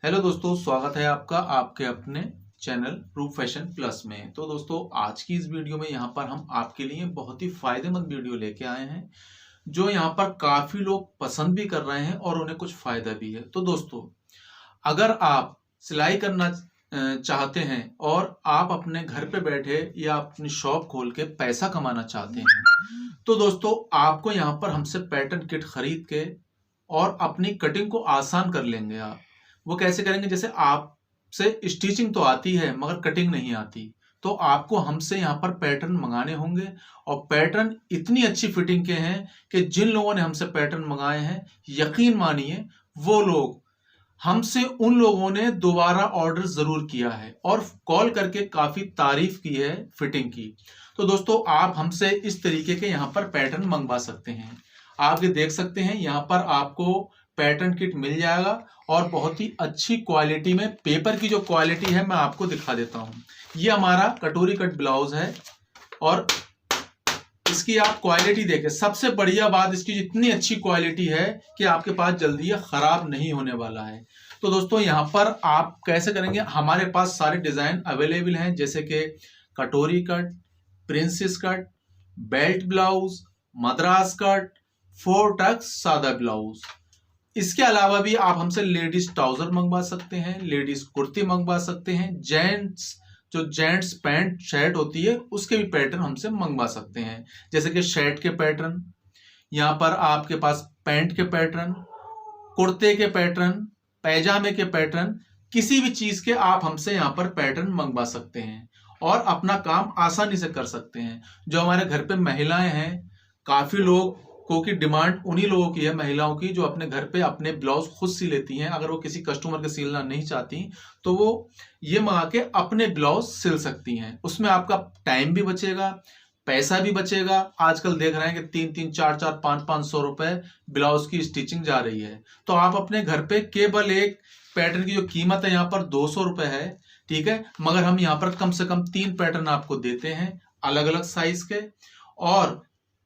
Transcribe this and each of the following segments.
Hello दोस्तों, स्वागत है आपका आपके अपने चैनल रूप फैशन प्लस में। तो दोस्तों, आज की इस वीडियो में यहाँ पर हम आपके लिए बहुत ही फायदेमंद वीडियो लेके आए हैं, जो यहाँ पर काफी लोग पसंद भी कर रहे हैं और उन्हें कुछ फायदा भी है। तो दोस्तों, अगर आप सिलाई करना चाहते हैं और आप अपने घर पे बैठे या अपनी शॉप खोल के पैसा कमाना चाहते हैं, तो दोस्तों आपको यहाँ पर हमसे पैटर्न किट खरीद के और अपनी कटिंग को आसान कर लेंगे आप। वो कैसे करेंगे? जैसे आपसे स्टिचिंग तो आती है मगर कटिंग नहीं आती, तो आपको हमसे यहाँ पर पैटर्न मंगाने होंगे। और पैटर्न इतनी अच्छी फिटिंग के हैं कि जिन लोगों ने हमसे पैटर्न मंगाए हैं, यकीन मानिए वो लोग हमसे उन लोगों ने दोबारा ऑर्डर जरूर किया है और कॉल करके काफी तारीफ की है फिटिंग की। तो दोस्तों, आप हमसे इस तरीके के यहाँ पर पैटर्न मंगवा सकते हैं। आप ये देख सकते हैं, यहाँ पर आपको पैटर्न किट मिल जाएगा और बहुत ही अच्छी क्वालिटी में। पेपर की जो क्वालिटी है मैं आपको दिखा देता हूँ। ये हमारा कटोरी कट ब्लाउज है और इसकी आप क्वालिटी देखें। सबसे बढ़िया बात इसकी जितनी अच्छी क्वालिटी है कि आपके पास जल्दी ये खराब नहीं होने वाला है। तो दोस्तों, यहाँ पर आप कैसे करेंगे? हमारे पास सारे डिजाइन अवेलेबल हैं, जैसे कि कटोरी cut, princess cut, belt blouse, Madras cut, 4 tucks सादा ब्लाउज। इसके अलावा भी आप हमसे लेडीज ट्राउजर मंगवा सकते हैं, लेडीज कुर्ती मंगवा सकते हैं, जेंट्स पैंट शर्ट होती है उसके भी पैटर्न हमसे मंगवा सकते हैं, जैसे कि शर्ट के पैटर्न, यहाँ पर आपके पास पैंट के पैटर्न, कुर्ते के पैटर्न, पैजामे के पैटर्न, किसी भी चीज के आप हमसे यहाँ पर पैटर्न मंगवा सकते हैं और अपना काम आसानी से कर सकते हैं। जो हमारे घर पे महिलाएं हैं, काफी लोग की डिमांड उन्हीं लोगों की है, महिलाओं की, जो अपने घर पे अपने ब्लाउज खुद सी लेती हैं। अगर वो किसी कस्टमर के सिलना नहीं चाहती तो वो ये मंगा के अपने ब्लाउज सिल सकती हैं। उसमें आपका टाइम भी बचेगा, पैसा भी बचेगा। आजकल देख रहे हैं कि 3-3, 4-4, 5-500 रुपए ब्लाउज की स्टिचिंग जा रही है। तो आप अपने घर पे केवल एक पैटर्न की जो कीमत है यहाँ पर 200 रुपए है, ठीक है, मगर हम यहाँ पर कम से कम 3 पैटर्न आपको देते हैं अलग अलग साइज के, और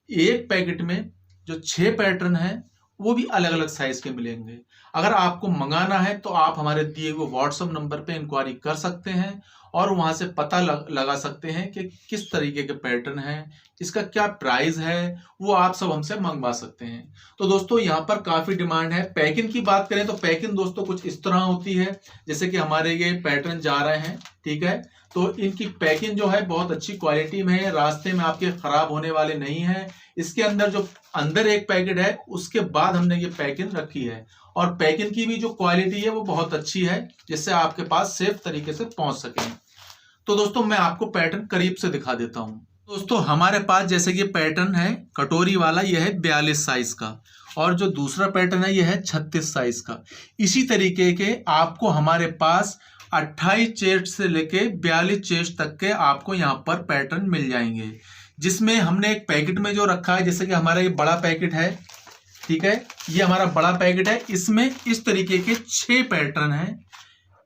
एक पैकेट में जो 6 पैटर्न हैं वो भी अलग अलग साइज के मिलेंगे। अगर आपको मंगाना है तो आप हमारे दिए हुए व्हाट्सएप नंबर पे इंक्वायरी कर सकते हैं और वहां से पता लगा सकते हैं कि किस तरीके के पैटर्न है, इसका क्या प्राइस है, वो आप सब हमसे मंगवा सकते हैं। तो दोस्तों, यहाँ पर काफी डिमांड है। पैकिंग की बात करें तो पैकिंग दोस्तों कुछ इस तरह होती है, जैसे कि हमारे ये पैटर्न जा रहे हैं, ठीक है, तो इनकी पैकिंग जो है बहुत अच्छी क्वालिटी में है, रास्ते में आपके खराब होने वाले नहीं है। इसके अंदर जो अंदर एक पैकेट है उसके बाद हमने ये पैकिंग रखी है, और पैकिंग की भी जो क्वालिटी है वो बहुत अच्छी है, जिससे आपके पास सेफ तरीके से पहुंच सके। तो दोस्तों, मैं आपको पैटर्न करीब से दिखा देता हूं। दोस्तों, हमारे पास जैसे कि पैटर्न है कटोरी वाला, यह है 42 साइज का, और जो दूसरा पैटर्न है यह है 36 साइज का। इसी तरीके के आपको हमारे पास 28 चेस्ट से लेके 42 चेस्ट तक के आपको यहाँ पर पैटर्न मिल जाएंगे, जिसमें हमने एक पैकेट में जो रखा है, जैसे कि हमारा ये बड़ा पैकेट है, ठीक है, ये हमारा बड़ा पैकेट है, इसमें इस तरीके के 6 पैटर्न हैं।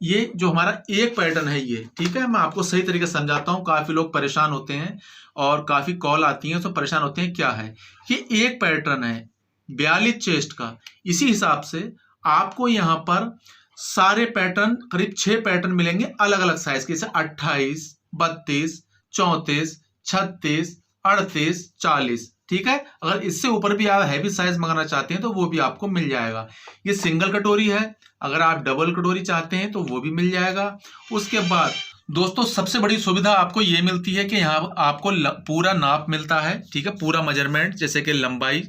ये जो हमारा एक पैटर्न है ये, ठीक है, मैं आपको सही तरीके से समझाता हूँ। काफी लोग परेशान होते हैं और काफी कॉल आती हैं तो परेशान होते हैं, क्या है ये एक पैटर्न है 42 चेस्ट का। इसी हिसाब से आपको यहाँ पर सारे पैटर्न करीब 6 पैटर्न मिलेंगे अलग अलग साइज के, जैसे 28, 32, 34, 36, 38, 40, ठीक है। अगर इससे ऊपर भी आप हैवी साइज मंगाना चाहते हैं तो वो भी आपको मिल जाएगा। ये सिंगल कटोरी है, अगर आप डबल कटोरी चाहते हैं तो वो भी मिल जाएगा। उसके बाद दोस्तों, सबसे बड़ी सुविधा आपको ये मिलती है कि यहाँ आपको पूरा नाप मिलता है, ठीक है, पूरा मेजरमेंट, जैसे कि लंबाई,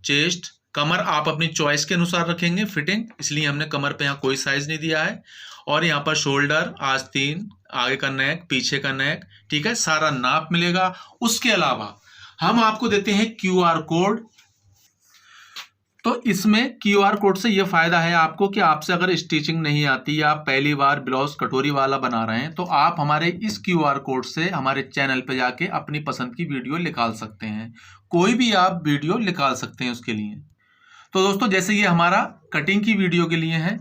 चेस्ट, कमर आप अपनी चॉइस के अनुसार रखेंगे फिटिंग, इसलिए हमने कमर पे यहाँ कोई साइज नहीं दिया है। और यहाँ पर शोल्डर, आस्तीन, आगे का नेक, पीछे का नेक, ठीक है, सारा नाप मिलेगा। उसके अलावा हम आपको देते हैं QR कोड। तो इसमें QR कोड से यह फायदा है आपको कि आपसे अगर स्टिचिंग नहीं आती या आप पहली बार ब्लाउज कटोरी वाला बना रहे हैं, तो आप हमारे इस QR कोड से हमारे चैनल पे जाके अपनी पसंद की वीडियो निकाल सकते हैं। कोई भी आप वीडियो निकाल सकते हैं उसके लिए। तो दोस्तों, जैसे ये हमारा कटिंग की वीडियो के लिए है,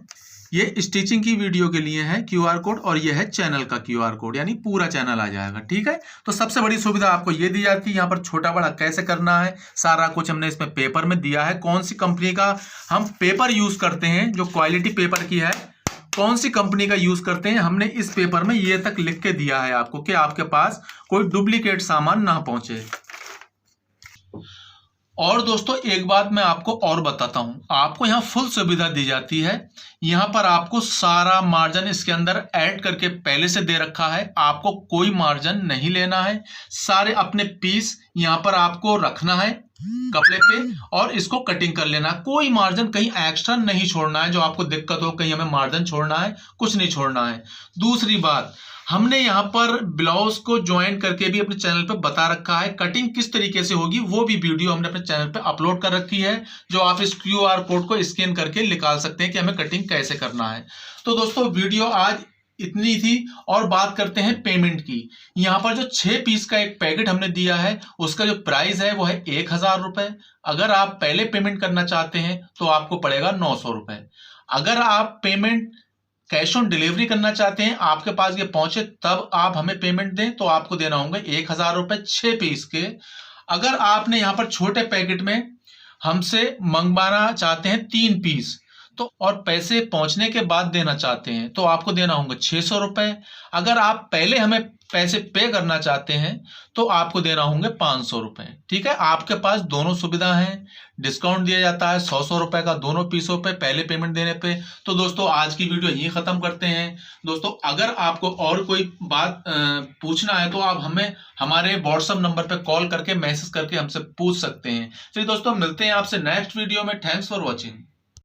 ये स्टिचिंग की वीडियो के लिए है QR कोड, और ये है चैनल का QR कोड, यानी पूरा चैनल आ जाएगा, ठीक है। तो सबसे बड़ी सुविधा आपको ये दी जाती है, यहाँ पर छोटा बड़ा कैसे करना है सारा कुछ हमने इसमें पेपर में दिया है। कौन सी कंपनी का हम पेपर यूज करते हैं, जो क्वालिटी पेपर की है कौन सी कंपनी का यूज करते हैं, हमने इस पेपर में ये तक लिख के दिया है आपको कि आपके पास कोई डुप्लीकेट सामान ना पहुंचे। और दोस्तों एक बात मैं आपको और बताता हूं, आपको यहां फुल सुविधा दी जाती है। यहां पर आपको सारा मार्जिन इसके अंदर ऐड करके पहले से दे रखा है, आपको कोई मार्जिन नहीं लेना है। सारे अपने पीस यहां पर आपको रखना है कपड़े पे और इसको कटिंग कर लेना। कोई मार्जिन कहीं एक्स्ट्रा नहीं छोड़ना है, जो आपको दिक्कत हो कहीं हमें मार्जिन छोड़ना है, कुछ नहीं छोड़ना है। दूसरी बात, हमने यहाँ पर ब्लाउज को ज्वाइन करके भी अपने चैनल पे बता रखा है, कटिंग किस तरीके से होगी वो भी वीडियो हमने अपने चैनल पे अपलोड कर रखी है, जो आप इस QR कोड को स्कैन करके निकाल सकते हैं कि हमें कटिंग कैसे करना है। तो दोस्तों वीडियो आज इतनी थी और बात करते हैं पेमेंट की। यहाँ पर जो 6 पीस का एक पैकेट हमने दिया है उसका जो प्राइस है वो है 1000 रुपए। अगर आप पहले पेमेंट करना चाहते हैं तो आपको पड़ेगा 900 रुपए। अगर आप पेमेंट कैश ऑन डिलीवरी करना चाहते हैं, आपके पास ये पहुंचे तब आप हमें पेमेंट दें, तो आपको देना होंगे 1000 रुपए 6 पीस के। अगर आपने यहाँ पर छोटे पैकेट में हमसे मंगवाना चाहते हैं 3 पीस तो और पैसे पहुंचने के बाद देना चाहते हैं तो आपको देना होंगे 600 रुपए। अगर आप पहले हमें पैसे पे करना चाहते हैं तो आपको देना होंगे 500 रुपए। ठीक है, आपके पास दोनों सुविधा है, डिस्काउंट दिया जाता है 100 रुपए का दोनों पीसों पे पहले पेमेंट देने पे। तो दोस्तों आज की वीडियो यहीं खत्म करते हैं। दोस्तों अगर आपको और कोई बात पूछना है तो आप हमें हमारे व्हाट्सएप नंबर पे कॉल करके मैसेज करके हमसे पूछ सकते हैं। फिर दोस्तों मिलते हैं आपसे नेक्स्ट वीडियो में। Thanks for watching.